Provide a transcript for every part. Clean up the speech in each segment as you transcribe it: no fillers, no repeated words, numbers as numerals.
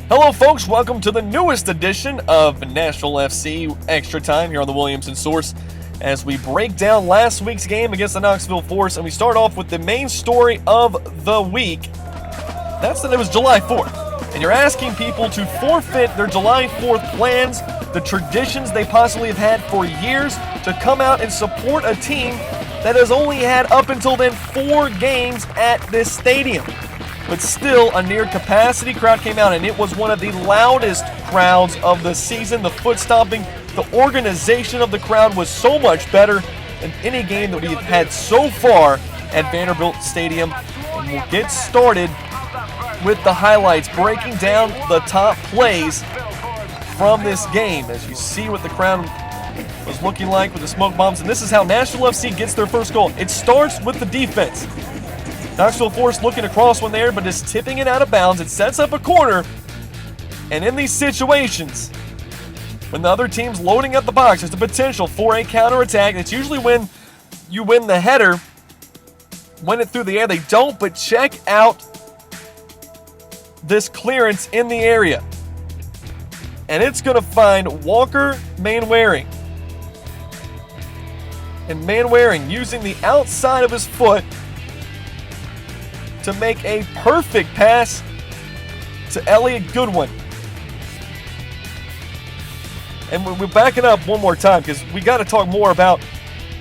Hello folks, welcome to the newest edition of Nashville FC Extra Time here on the Williamson Source as we break down last week's game against the Knoxville Force, and we start off with the main story of the week. That's that it was July 4th, and you're asking people to forfeit their July 4th plans, the traditions they possibly have had for years, to come out and support a team that has only had up until then 4 games at this stadium. But still, a near-capacity crowd came out, and it was one of the loudest crowds of the season. The foot stomping, the organization of the crowd was so much better than any game that we've had so far at Vanderbilt Stadium. And we'll get started with the highlights, breaking down the top plays from this game as you see what the crowd was looking like with the smoke bombs. And this is how Nashville FC gets their first goal. It starts with the defense. Knoxville Force looking across one there, but is tipping it out of bounds. It sets up a corner. And in these situations, when the other team's loading up the box, there's the potential for a counterattack. It's usually when you win the header, win it through the air. They don't, but check out this clearance in the area. And it's going to find Walker Manwaring. And Manwaring using the outside of his foot to make a perfect pass to Elliot Goodwin. And we're backing up one more time because we got to talk more about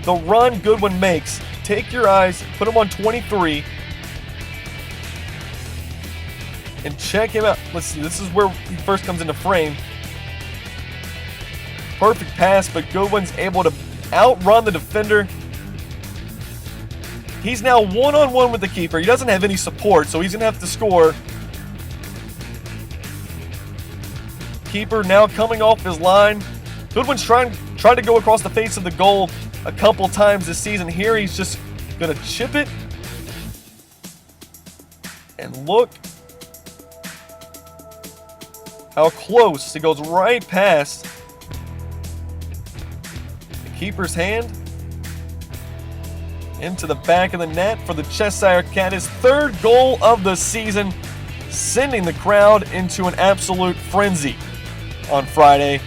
the run Goodwin makes. Take your eyes, put him on 23, and check him out. Let's see, this is where he first comes into frame. Perfect pass, but Goodwin's able to outrun the defender. He's now one-on-one with the keeper. He doesn't have any support, so he's going to have to score. Keeper now coming off his line. Goodwin's trying to go across the face of the goal a couple times this season. Here he's just going to chip it. And look how close. He goes right past the keeper's hand into the back of the net for the Cheshire Cat. His 3rd goal of the season, sending the crowd into an absolute frenzy on Friday.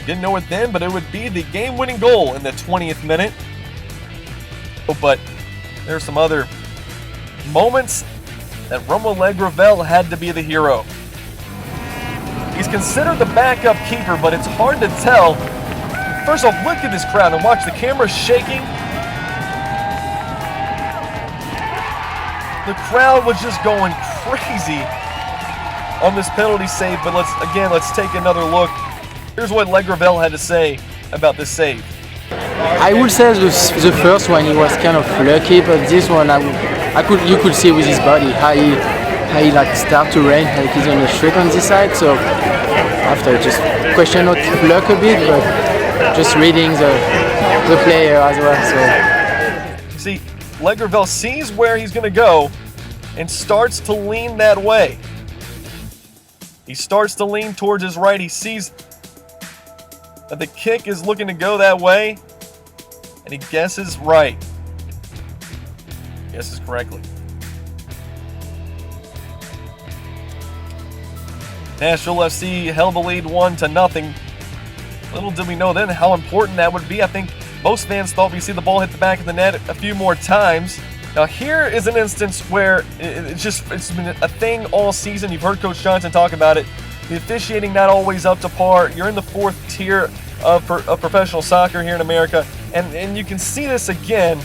Didn't know it then, but it would be the game-winning goal in the 20th minute. But there's some other moments that Romo Legravel had to be the hero. He's considered the backup keeper, but it's hard to tell. First off, look at this crowd and watch the camera shaking. The crowd was just going crazy on this penalty save, but let's take another look. Here's what Legravel had to say about this save. I would say the first one he was kind of lucky, but this one you could see with his body how he like start to rain, like he's on a streak on this side. So after just question not luck a bit, but just reading the player as well. So see, Legravel sees where he's going to go and starts to lean that way. He starts to lean towards his right. He sees that the kick is looking to go that way, and he guesses right. Guesses correctly. Nashville FC held the lead 1-0. Little did we know then how important that would be. I think most fans thought we'd see the ball hit the back of the net a few more times. Now here is an instance where it's been a thing all season. You've heard Coach Johnson talk about it. The officiating not always up to par. You're in the 4th tier of professional soccer here in America. And you can see this again.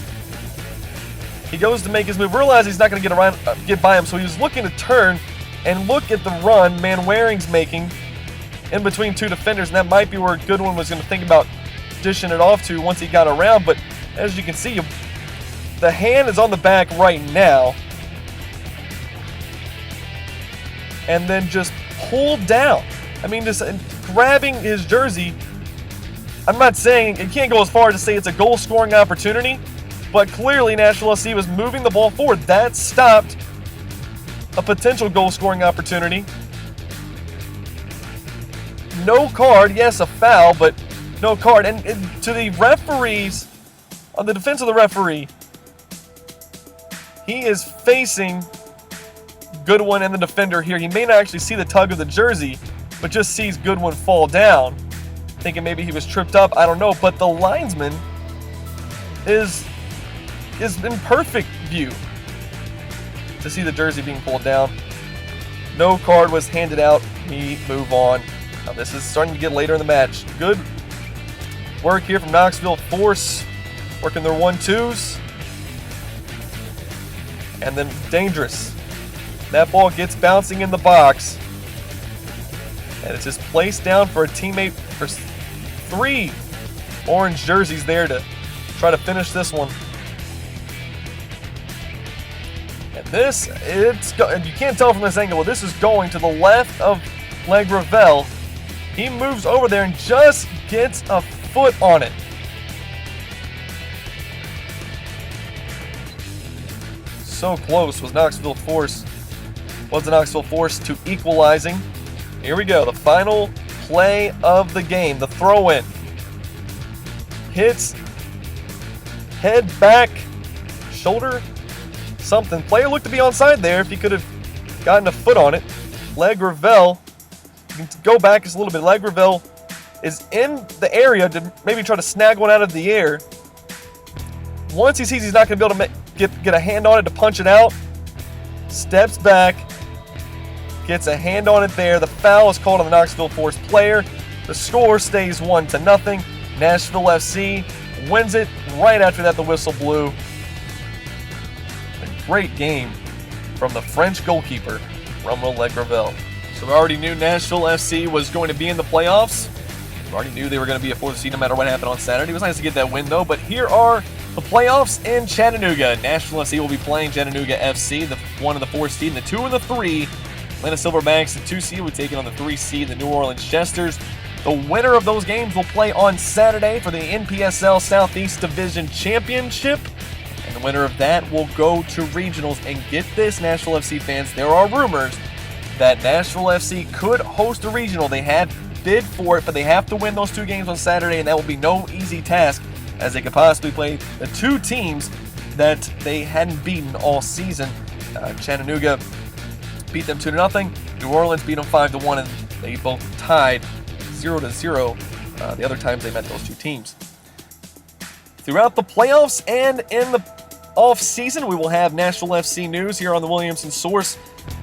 He goes to make his move, realizes he's not going to get by him, so he was looking to turn and look at the run Manwaring's making in between 2 defenders, and that might be where Goodwin was going to think about dishing it off to once he got around. But as you can see, the hand is on the back right now, and then just pulled down. I mean, just grabbing his jersey. I'm not saying, it can't go as far as to say it's a goal-scoring opportunity, but clearly Nashville SC was moving the ball forward. That stopped a potential goal-scoring opportunity. No card, yes, a foul, but no card. And to the referees, on the defense of the referee, he is facing Goodwin and the defender here. He may not actually see the tug of the jersey, but just sees Goodwin fall down, thinking maybe he was tripped up. I don't know, but the linesman is in perfect view to see the jersey being pulled down. No card was handed out. We move on. Now this is starting to get later in the match. Good work here from Knoxville Force, working their 1-2s. And then dangerous. That ball gets bouncing in the box. And it's just placed down for a teammate for 3 orange jerseys there to try to finish this one. And this, you can't tell from this angle, but this is going to the left of Leg Ravel. He moves over there and just gets a foot on it. So close was the Knoxville Force to equalizing. Here we go, the final play of the game, the throw-in. Hits, head back, shoulder, something. Player looked to be onside there if he could have gotten a foot on it. Leg Ravel, you can go back just a little bit. Leg Ravel is in the area to maybe try to snag one out of the air. Once he sees he's not going to be able to get a hand on it to punch it out, steps back, gets a hand on it there. The foul is called on the Knoxville Force player. The score stays 1-0. Nashville FC wins it. Right after that, the whistle blew. A great game from the French goalkeeper, Romuald Leg Ravel. So we already knew Nashville FC was going to be in the playoffs. We already knew they were going to be a 4th seed no matter what happened on Saturday. It was nice to get that win, though. But here are the playoffs in Chattanooga. Nashville FC will be playing Chattanooga FC, the 1 and the 4 seed, and the 2 and the 3. Atlanta Silverbacks, the 2 seed, will take it on the 3 seed, the New Orleans Chesters. The winner of those games will play on Saturday for the NPSL Southeast Division Championship. And the winner of that will go to regionals. And get this, Nashville FC fans, there are rumors that Nashville FC could host a regional. They have bid for it, but they have to win those 2 games on Saturday, and that will be no easy task, as they could possibly play the 2 teams that they hadn't beaten all season. Chattanooga beat them 2-0. New Orleans beat them 5-1, and they both tied 0-0 the other times they met those 2 teams. Throughout the playoffs and in the off-season, we will have Nashville FC news here on the Williamson Source.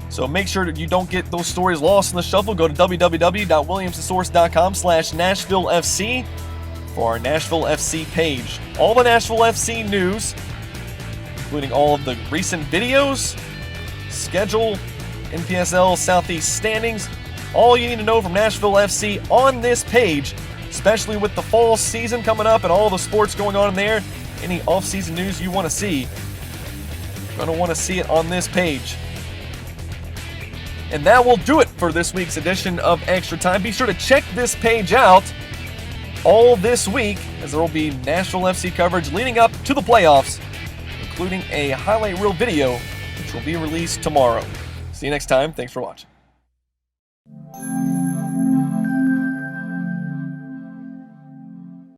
So make sure that you don't get those stories lost in the shuffle. Go to www.williamsonsource.com/NashvilleFC for our Nashville FC page. All the Nashville FC news, including all of the recent videos, schedule, NPSL Southeast standings, all you need to know from Nashville FC on this page, especially with the fall season coming up and all the sports going on in there. Any off-season news you want to see, you're going to want to see it on this page. And that will do it for this week's edition of Extra Time. Be sure to check this page out all this week, as there will be Nashville FC coverage leading up to the playoffs, including a highlight reel video, which will be released tomorrow. See you next time. Thanks for watching.